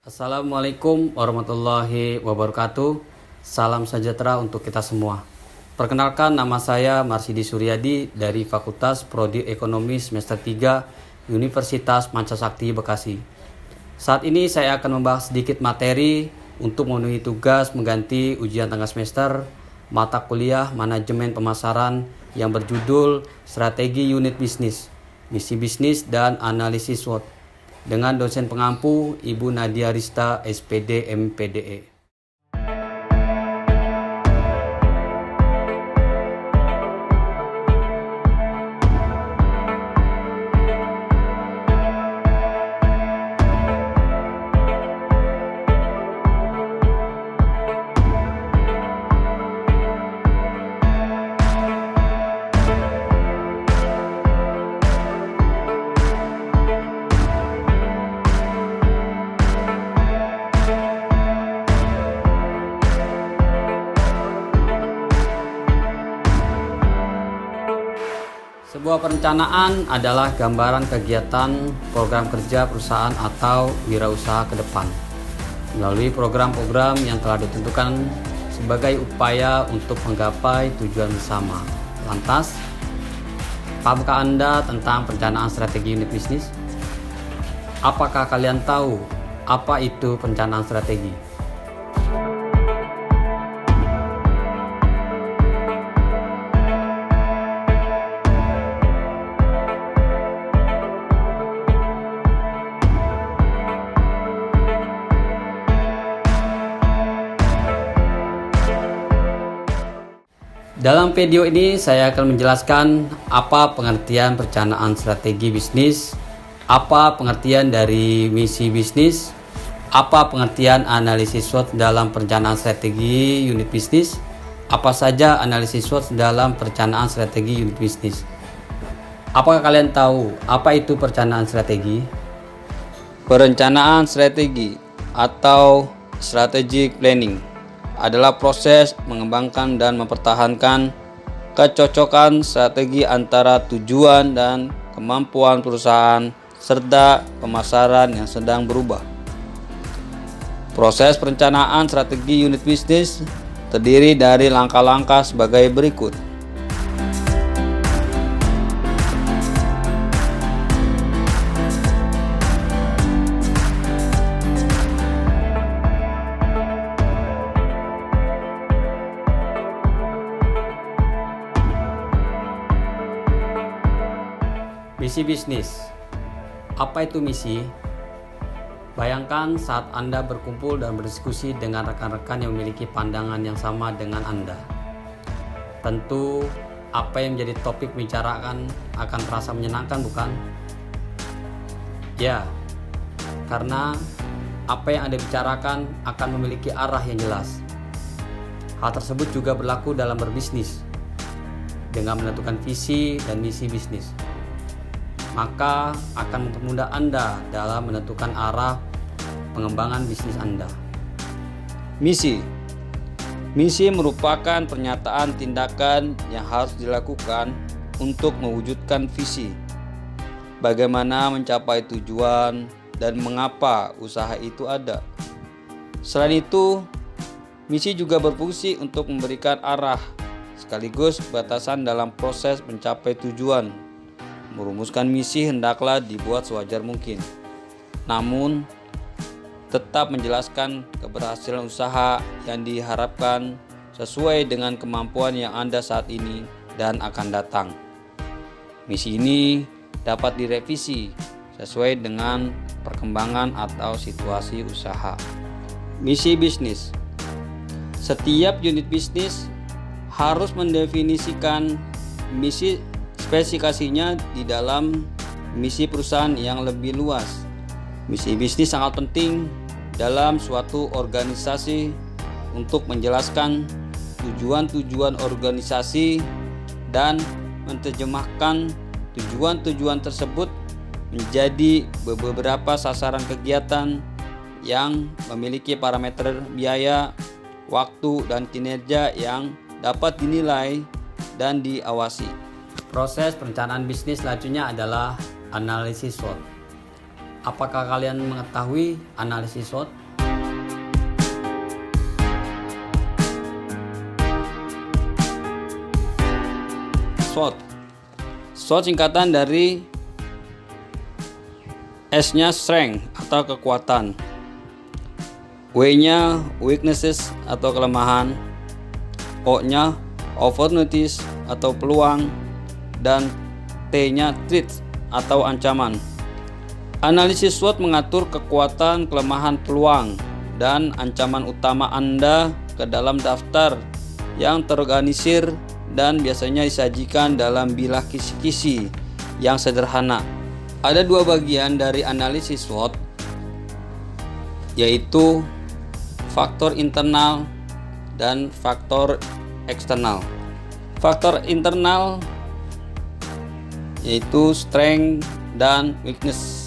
Assalamualaikum warahmatullahi wabarakatuh. Salam sejahtera untuk kita semua. Perkenalkan, nama saya Marsidi Suryadi dari Fakultas Prodi Ekonomi semester 3 Universitas Mancasakti Bekasi. Saat ini saya akan membahas sedikit materi untuk memenuhi tugas mengganti ujian tengah semester mata kuliah Manajemen Pemasaran yang berjudul Strategi Unit Bisnis, Misi Bisnis dan Analisis SWOT dengan dosen pengampu Ibu Nadia Rista, SPD MPDE. Sebuah perencanaan adalah gambaran kegiatan program kerja perusahaan atau wirausaha ke depan melalui program-program yang telah ditentukan sebagai upaya untuk menggapai tujuan bersama. Lantas, pahamkah Anda tentang perencanaan strategi unit bisnis? Apakah kalian tahu apa itu perencanaan strategi? Dalam video ini saya akan menjelaskan apa pengertian perencanaan strategi bisnis, apa pengertian dari misi bisnis, apa pengertian analisis SWOT dalam perencanaan strategi unit bisnis, apa saja analisis SWOT dalam perencanaan strategi unit bisnis. Apakah kalian tahu apa itu perencanaan strategi? Perencanaan strategi atau strategic planning adalah proses mengembangkan dan mempertahankan kecocokan strategi antara tujuan dan kemampuan perusahaan serta pemasaran yang sedang berubah. Proses perencanaan strategi unit bisnis terdiri dari langkah-langkah sebagai berikut. Misi bisnis. Apa itu misi? Bayangkan saat Anda berkumpul dan berdiskusi dengan rekan-rekan yang memiliki pandangan yang sama dengan Anda. Tentu, apa yang menjadi topik pembicaraan akan terasa menyenangkan, bukan? Ya, karena apa yang Anda bicarakan akan memiliki arah yang jelas. Hal tersebut juga berlaku dalam berbisnis. Dengan menentukan visi dan misi bisnis, maka akan mempermudah Anda dalam menentukan arah pengembangan bisnis Anda. Misi merupakan pernyataan tindakan yang harus dilakukan untuk mewujudkan visi. Bagaimana mencapai tujuan dan mengapa usaha itu ada. Selain itu, misi juga berfungsi untuk memberikan arah sekaligus batasan dalam proses mencapai tujuan. Merumuskan misi hendaklah dibuat sewajar mungkin, namun tetap menjelaskan keberhasilan usaha yang diharapkan sesuai dengan kemampuan yang Anda saat ini dan akan datang. Misi ini dapat direvisi sesuai dengan perkembangan atau situasi usaha. Misi bisnis. Setiap unit bisnis harus mendefinisikan misi spesifikasinya di dalam misi perusahaan yang lebih luas. Misi bisnis sangat penting dalam suatu organisasi untuk menjelaskan tujuan-tujuan organisasi dan menerjemahkan tujuan-tujuan tersebut menjadi beberapa sasaran kegiatan yang memiliki parameter biaya, waktu, dan kinerja yang dapat dinilai dan diawasi. Proses perencanaan bisnis selanjutnya adalah analisis SWOT. Apakah kalian mengetahui analisis SWOT? SWOT. SWOT singkatan dari S-nya strength atau kekuatan, W-nya weaknesses atau kelemahan, O-nya opportunities atau peluang, dan T-nya threats atau ancaman. Analisis SWOT mengatur kekuatan, kelemahan, peluang, dan ancaman utama Anda ke dalam daftar yang terorganisir dan biasanya disajikan dalam bilah kisi-kisi yang sederhana. Ada dua bagian dari analisis SWOT, yaitu faktor internal dan faktor eksternal. Faktor internal yaitu strength dan weakness.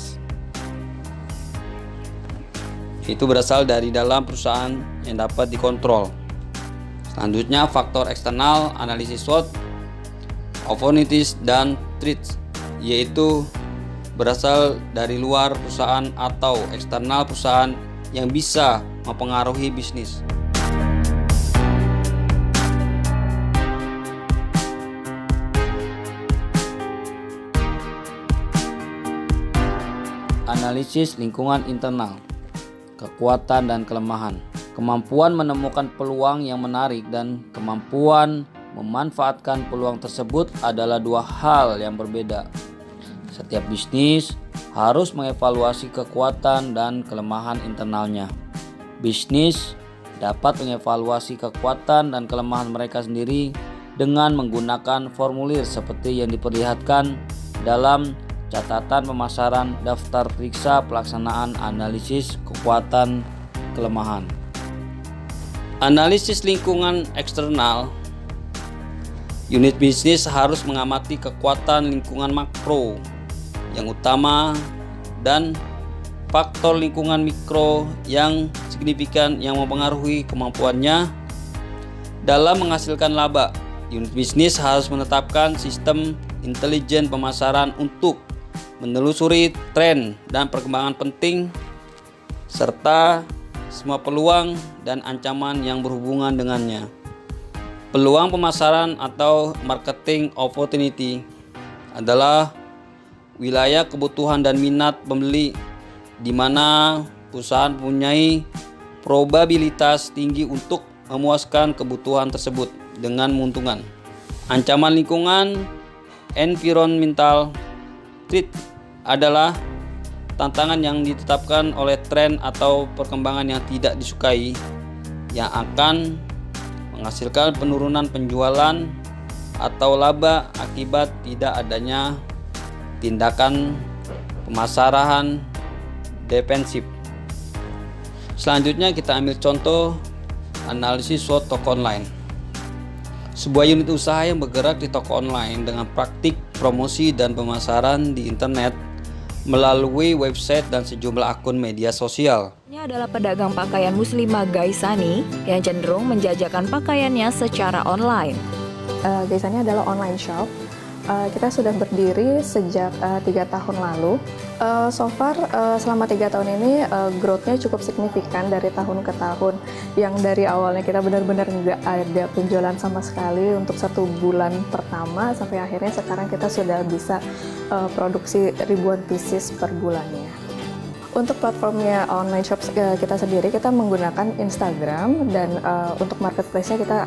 Itu berasal dari dalam perusahaan yang dapat dikontrol. Selanjutnya faktor eksternal analisis SWOT, opportunities dan threats, yaitu berasal dari luar perusahaan atau eksternal perusahaan yang bisa mempengaruhi bisnis. Analisis lingkungan internal, kekuatan dan kelemahan. Kemampuan menemukan peluang yang menarik dan kemampuan memanfaatkan peluang tersebut adalah dua hal yang berbeda. Setiap bisnis harus mengevaluasi kekuatan dan kelemahan internalnya. Bisnis dapat mengevaluasi kekuatan dan kelemahan mereka sendiri dengan menggunakan formulir seperti yang diperlihatkan dalam catatan pemasaran daftar periksa pelaksanaan analisis kekuatan kelemahan. Analisis lingkungan eksternal. Unit bisnis harus mengamati kekuatan lingkungan makro yang utama dan faktor lingkungan mikro yang signifikan yang mempengaruhi kemampuannya dalam menghasilkan laba. Unit bisnis harus menetapkan sistem intelijen pemasaran untuk menelusuri tren dan perkembangan penting serta semua peluang dan ancaman yang berhubungan dengannya. Peluang pemasaran atau marketing opportunity adalah wilayah kebutuhan dan minat pembeli di mana perusahaan mempunyai probabilitas tinggi untuk memuaskan kebutuhan tersebut dengan menguntungkan. Ancaman lingkungan environmental threat adalah tantangan yang ditetapkan oleh tren atau perkembangan yang tidak disukai yang akan menghasilkan penurunan penjualan atau laba akibat tidak adanya tindakan pemasaran defensif. Selanjutnya kita ambil contoh analisis SWOT toko online. Sebuah unit usaha yang bergerak di toko online dengan praktik promosi dan pemasaran di internet melalui website dan sejumlah akun media sosial. Ini adalah pedagang pakaian muslimah Gaisani yang cenderung menjajakan pakaiannya secara online. Gaisani adalah online shop. Kita sudah berdiri sejak 3 tahun lalu. So far selama 3 tahun ini growth-nya cukup signifikan dari tahun ke tahun. Yang dari awalnya kita benar-benar nggak ada penjualan sama sekali untuk 1 bulan pertama sampai akhirnya sekarang kita sudah bisa produksi ribuan pieces per bulannya. Untuk platformnya online shop kita sendiri, kita menggunakan Instagram dan untuk marketplace-nya kita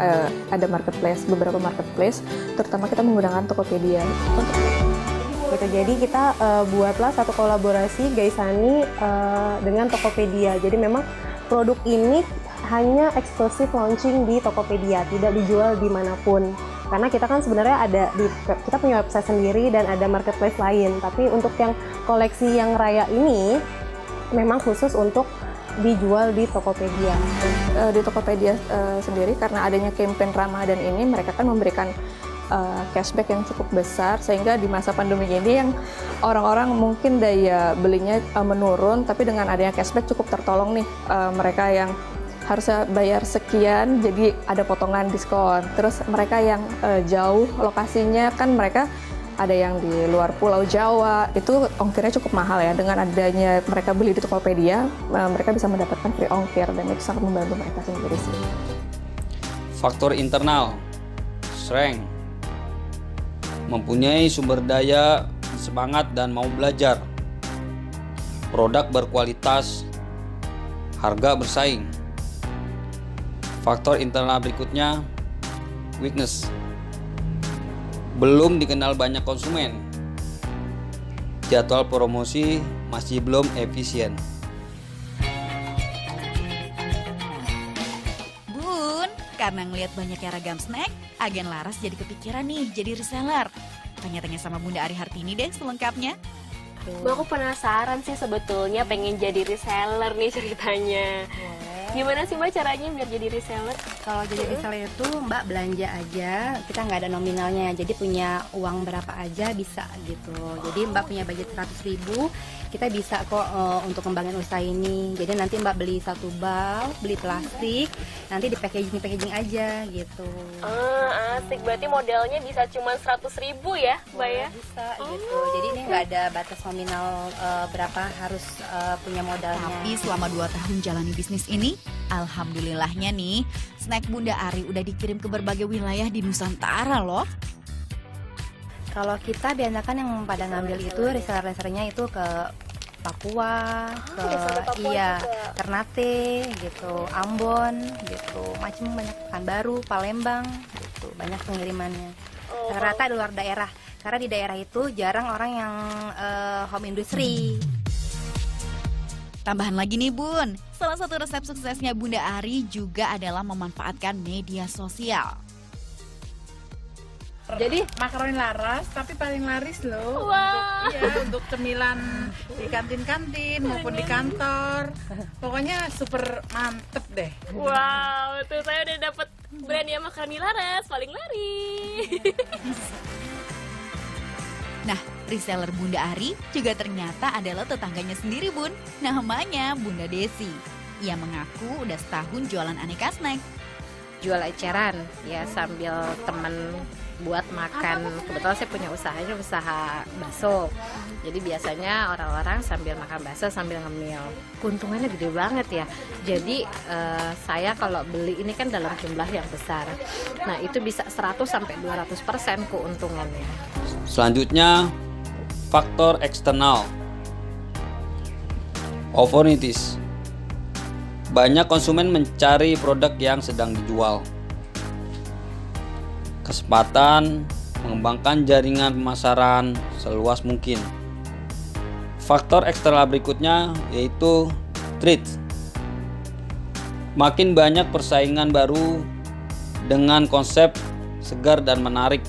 ada beberapa marketplace, terutama kita menggunakan Tokopedia. Gitu, jadi kita buatlah satu kolaborasi Gaisani dengan Tokopedia. Jadi memang produk ini hanya eksklusif launching di Tokopedia, tidak dijual dimanapun. Karena kita kan sebenarnya kita punya website sendiri dan ada marketplace lain. Tapi untuk yang koleksi yang raya ini memang khusus untuk dijual di Tokopedia. Di Tokopedia sendiri karena adanya campaign Ramadan ini mereka kan memberikan cashback yang cukup besar sehingga di masa pandemi ini yang orang-orang mungkin daya belinya menurun, tapi dengan adanya cashback cukup tertolong nih mereka yang harusnya bayar sekian jadi ada potongan diskon. Terus mereka yang jauh lokasinya kan mereka ada yang di luar Pulau Jawa, itu ongkirnya cukup mahal ya. Dengan adanya mereka beli di Tokopedia, mereka bisa mendapatkan free ongkir dan itu sangat membantu mereka sendiri sih. Faktor internal, strength, mempunyai sumber daya, semangat dan mau belajar, produk berkualitas, harga bersaing. Faktor internal berikutnya, weakness, belum dikenal banyak konsumen, jadwal promosi masih belum efisien. Bun, karena ngelihat banyaknya ragam snack, agen Laras jadi kepikiran nih jadi reseller. Tanya-tanya sama Bunda Ari Hartini deh selengkapnya. Aku penasaran sih sebetulnya, pengen jadi reseller nih ceritanya. Gimana sih Mbak caranya biar jadi reseller? Kalau jadi reseller itu Mbak belanja aja, kita nggak ada nominalnya, jadi punya uang berapa aja bisa gitu. Jadi Mbak punya budget 100.000, kita bisa kok untuk kembangin usaha ini. Jadi nanti Mbak beli satu bal, beli plastik, nanti di packaging aja gitu. Asik, berarti modalnya bisa cuma 100.000 ya Mbak ya? Bisa gitu. Jadi ini nggak ada batas nominal berapa harus punya modalnya. Tapi selama 2 tahun jalani bisnis ini, alhamdulillahnya nih, snack Bunda Ari udah dikirim ke berbagai wilayah di Nusantara loh. Kalau kita biasakan yang pada ngambil itu reseller-resellernya itu ke Papua, sampai Papua iya, juga. Ternate gitu, Ambon gitu, macam banyak, Pekanbaru, Palembang gitu, banyak pengirimannya. Rata-rata di luar daerah, karena di daerah itu jarang orang yang home industry. Tambahan lagi nih Bun, salah satu resep suksesnya Bunda Ari juga adalah memanfaatkan media sosial. Jadi makaroni Laras tapi paling laris loh. Untuk cemilan di kantin-kantin maupun di kantor. Pokoknya super mantep deh. Wow, tuh saya udah dapet brand ya makaroni Laras, paling laris. Nah, reseller Bunda Ari juga ternyata adalah tetangganya sendiri Bun. Namanya Bunda Desi. Ia mengaku udah setahun jualan aneka snack. Jual eceran ya sambil temen buat makan. Kebetulan saya punya usahanya usaha bakso. Jadi biasanya orang-orang sambil makan bakso sambil ngemil. Keuntungannya gede banget ya. Jadi saya kalau beli ini kan dalam jumlah yang besar. Nah, itu bisa 100 sampai 200% keuntungannya. Selanjutnya, faktor eksternal, opportunities. Banyak konsumen mencari produk yang sedang dijual. Kesempatan mengembangkan jaringan pemasaran seluas mungkin. Faktor eksternal berikutnya yaitu trend. Makin banyak persaingan baru dengan konsep segar dan menarik.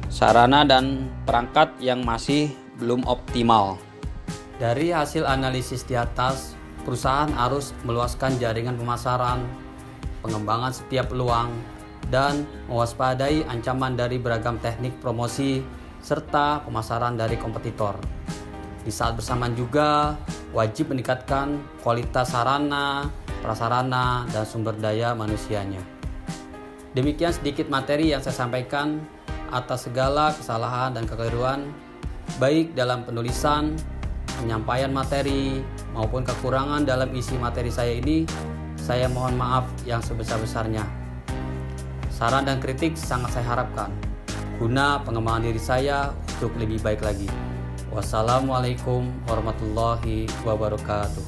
Sarana dan perangkat yang masih belum optimal. Dari hasil analisis di atas, perusahaan harus meluaskan jaringan pemasaran, pengembangan setiap peluang, dan mewaspadai ancaman dari beragam teknik promosi serta pemasaran dari kompetitor. Di saat bersamaan juga wajib meningkatkan kualitas sarana, prasarana, dan sumber daya manusianya. Demikian sedikit materi yang saya sampaikan. Atas segala kesalahan dan kekeliruan, baik dalam penulisan, penyampaian materi, maupun kekurangan dalam isi materi saya ini, saya mohon maaf yang sebesar-besarnya. Saran dan kritik sangat saya harapkan guna pengembangan diri saya untuk lebih baik lagi. Wassalamualaikum warahmatullahi wabarakatuh.